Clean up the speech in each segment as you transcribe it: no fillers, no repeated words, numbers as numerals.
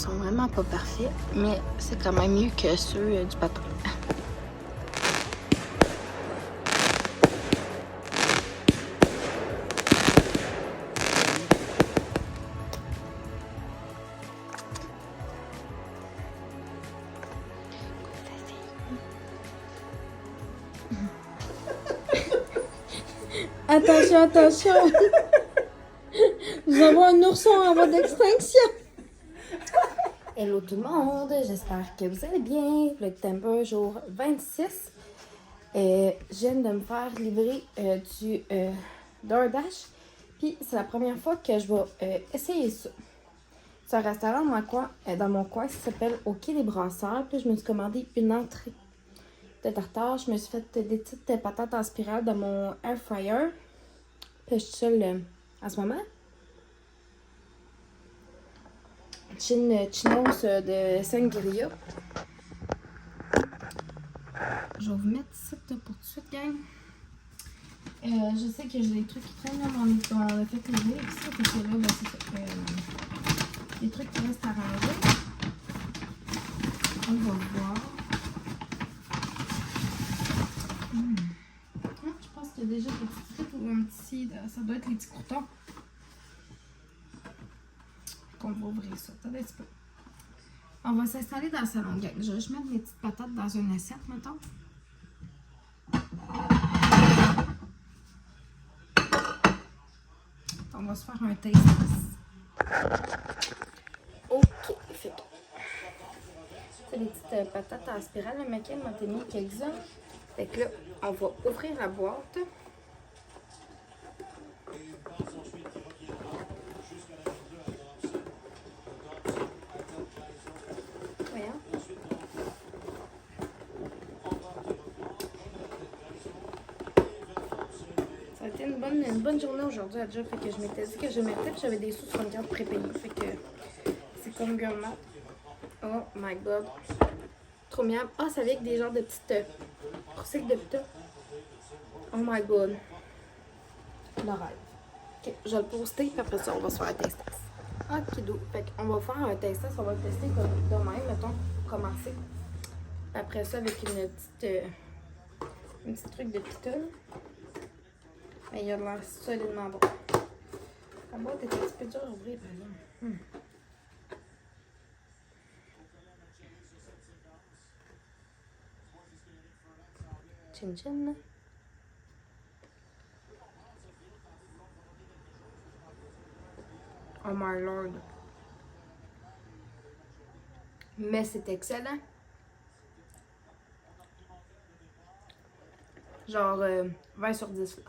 sont vraiment pas parfaits, mais c'est quand même mieux que ceux du patin. Attention, attention! Nous avons un ourson en voie d'extinction! Hello tout le monde, j'espère que vous allez bien. Le Temper jour 26. Je viens de me faire livrer du DoorDash. Puis c'est la première fois que je vais essayer ça. C'est un restaurant dans mon coin, ça s'appelle Au Quai des Brasseurs. Puis je me suis commandé une entrée de tartare. Je me suis fait des petites patates en spirale dans mon air fryer. Puis je suis seule en ce moment. Chinos de sangria. Je vais vous mettre ça pour tout de suite, gang. Je sais que j'ai des trucs qui traînent là, on a fait livrer et ça, parce que là, ben, c'est ça. Des trucs qui restent à ranger. On va voir. Je pense qu'il y a déjà des petits trucs ou un petit. Ça doit être les petits croutons. On va ouvrir ça. Attendez un petit peu. On va s'installer dans le salon, gang. Je vais juste mettre mes petites patates dans une assiette, mettons. On va se faire un taste test. Ok, fait que. C'est des petites patates en spirale. Le mec m'a mis quelques-uns. Fait que là, on va ouvrir la boîte. Voyons. Ça a été une bonne journée aujourd'hui à job. Fait que je m'étais dit que je mettais puis j'avais des sous sur une carte prépayée. Fait que c'est comme gourmand. Oh my god. Trop miam. Ah, ça vient avec des genres de petites croustilles de pita. Oh my god. Le rêve. Ok, je vais le poster puis après ça, on va se faire un test test. Ok, do. Fait qu'on va faire un test test. On va le tester de même, mettons, pour commencer. Après ça, avec une petite truc de pita. Mais il a l'air solidement bon. La boîte est un petit peu dure à ouvrir, par exemple. Chin chin. Oh my lord. Mais c'est excellent. Genre 20 sur 10 là.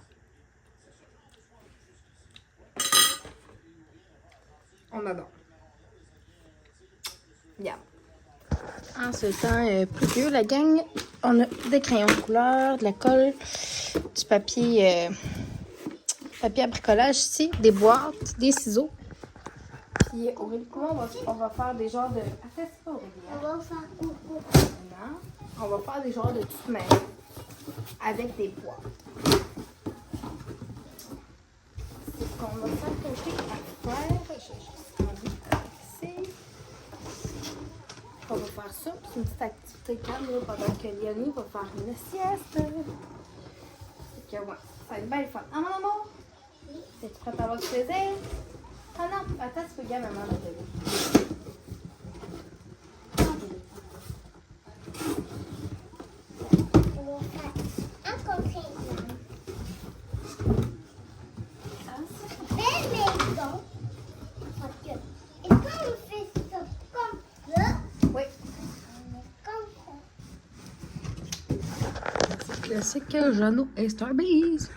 On adore. Yeah. En ce temps pluvieux, la gang, on a des crayons de couleur, de la colle, du papier à bricolage ici, des boîtes, des ciseaux. Puis Aurélie, comment on va faire des genres de... Attends, c'est pas Aurélie. On va faire coucou. Non. On va faire des genres de toutes mains avec des boîtes. C'est ce qu'on va s'approcher à faire. Je vais juste enlever ici. On va faire ça. C'est une petite activité calme là, pendant que Léonie va faire une sieste. Fait que ouais, ça va être bien le fun. Ah mon amour? Es-tu prête à avoir du plaisir? Ah non, attends, tu peux gagner maman de bébé. On va faire un coquin. Belle maison. Ok. Et quand on fait ça comme ça, Oui. on est comme ça. Classique Jeannot et Starbies.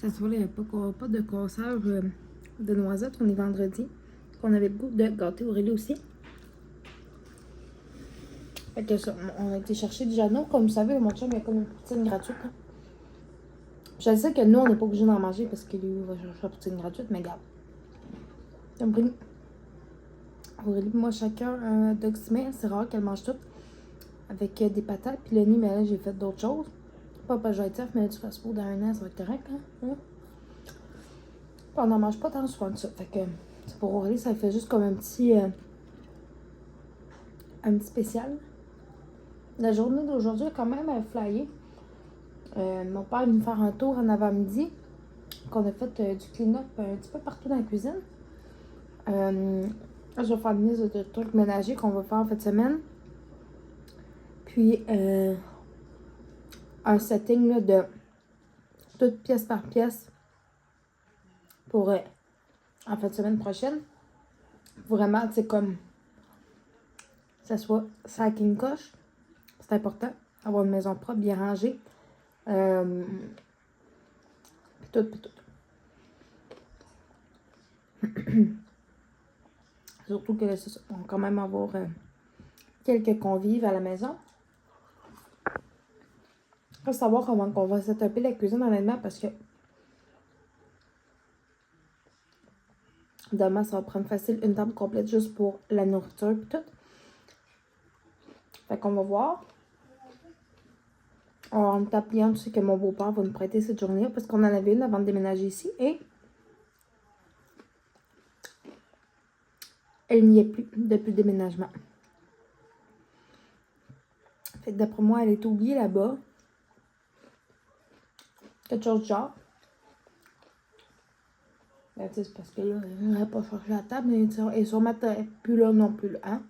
Ça se voit, il n'y a pas de conserve de noisettes. On est vendredi. On avait le goût de gâter Aurélie aussi. Fait que ça, on a été chercher du Jeannot. Comme vous savez, mon chum, il y a comme une poutine gratuite. Là. Je sais que nous, on n'est pas obligé d'en manger parce que lui, il va chercher la poutine gratuite, mais regarde. J'ai pris Aurélie et moi, chacun un dog smash. C'est rare qu'elle mange tout. Avec des patates. Puis le nid, mais là, j'ai fait d'autres choses. Pas péjoratif, mais du fast-food dans un an, ça va être correct, hein? On n'en mange pas tant souvent de ça. Fait que pour Aurélie, ça fait juste comme un petit un petit spécial. La journée d'aujourd'hui est quand même flyée. Mon père est venu faire un tour en avant-midi. Qu'on a fait du clean-up un petit peu partout dans la cuisine. Je vais faire une liste de trucs ménagers qu'on va faire en fin de semaine. Puis un setting là, de toute pièce par pièce pour en fin de semaine prochaine. Vraiment, c'est comme ça soit ça qui coche. C'est important avoir une maison propre, bien rangée. Puis tout. Surtout que là, c'est ça, on va quand même avoir quelques convives à la maison. Il faut savoir comment on va setuper la cuisine honnêtement parce que demain, ça va prendre facile une table complète juste pour la nourriture et tout. Fait qu'on va voir. On tape bien, tu sais que mon beau-père va nous prêter cette journée parce qu'on en avait une avant de déménager ici et elle n'y est plus depuis le déménagement. Fait que d'après moi, elle est oubliée là-bas. Quelque chose de genre. Ben, tu sais, c'est parce que là, elle n'aurait pas cherché la table, mais elle est sûrement plus là non plus, hein.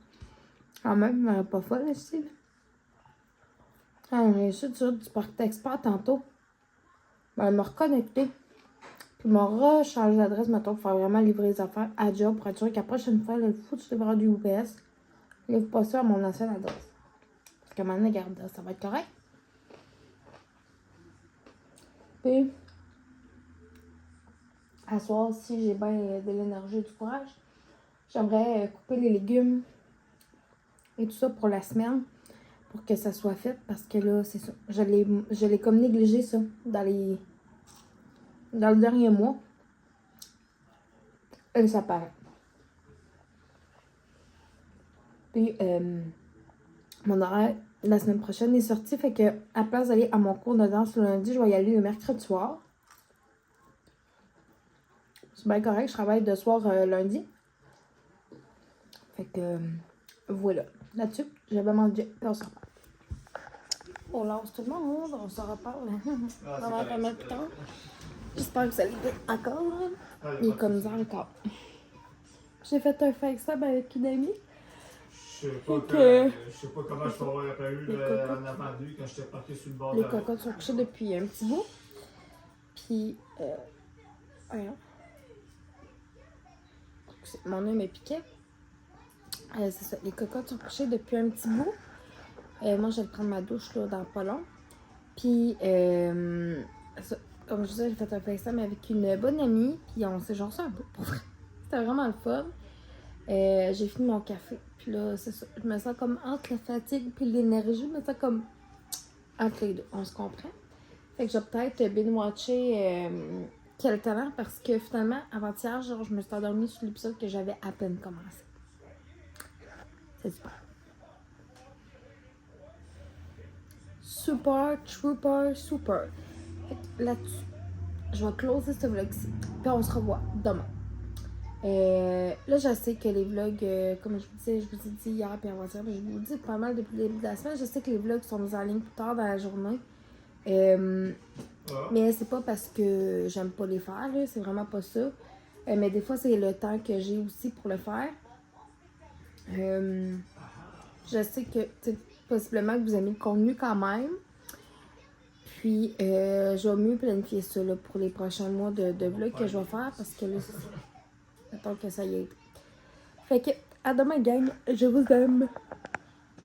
Quand même, elle n'aurait pas folle, ici. Ah, j'ai reçu sur du Parc Expert tantôt. Ben, elle m'a reconnecté. Puis, elle m'a rechangé d'adresse, maintenant, pour faire vraiment livrer les affaires à job, pour être sûr qu'à la prochaine fois, le fout du livreur du UPS, il livre pas ça à mon ancienne adresse. Parce que maintenant, regarde, ça va être correct. Puis, à soir, si j'ai bien de l'énergie et du courage, j'aimerais couper les légumes et tout ça pour la semaine pour que ça soit fait parce que là, c'est ça. Je l'ai comme négligé ça dans le dernier mois. Et ça paraît. Puis, mon horaire la semaine prochaine est sorti. Fait que, à place d'aller à mon cours de danse le lundi, je vais y aller le mercredi soir. C'est bien correct, je travaille de soir lundi. Fait que, voilà. Là-dessus, j'avais mangé. Puis on s'en reparle. On lance tout le monde, on s'en reparle. On va pas mettre temps. J'espère que ça l'est encore. Il est comme ça encore. J'ai fait un FaceTime avec une amie. Je sais pas comment je peux avoir apparu en avant de lui quand j'étais parqué sur le bord de Les la route. cocottes sont couchées depuis un petit bout. Puis, voyons. Mon œil me piquait. C'est ça, les cocottes sont couchées depuis un petit bout. Moi, je vais prendre ma douche là, dans pas long. Puis, ça, comme je disais, j'ai fait un FaceTime avec une bonne amie. Puis, on s'est genre ça un peu pour vrai. C'était vraiment le fun. J'ai fini mon café. Puis là, c'est ça. Je me sens comme entre la fatigue puis l'énergie. Je me sens comme entre les deux. On se comprend. Fait que je vais peut-être binge-watcher Quel talent parce que finalement, avant-hier, genre, je me suis endormie sur l'épisode que j'avais à peine commencé. C'est super. Super. Fait que là-dessus, je vais closer ce vlog-ci. Puis on se revoit demain. Là, je sais que les vlogs, comme je vous ai dit hier puis avant-hier, je vous dis pas mal depuis le début de la semaine. Je sais que les vlogs sont mis en ligne plus tard dans la journée. Mais c'est pas parce que j'aime pas les faire, là, c'est vraiment pas ça. Mais des fois, c'est le temps que j'ai aussi pour le faire. Je sais que possiblement que vous aimez le contenu quand même. Puis, je vais mieux planifier ça là, pour les prochains mois de vlogs que je vais faire parce que là, c'est ça. Attends que ça y est. Fait que, à demain, gang. Je vous aime.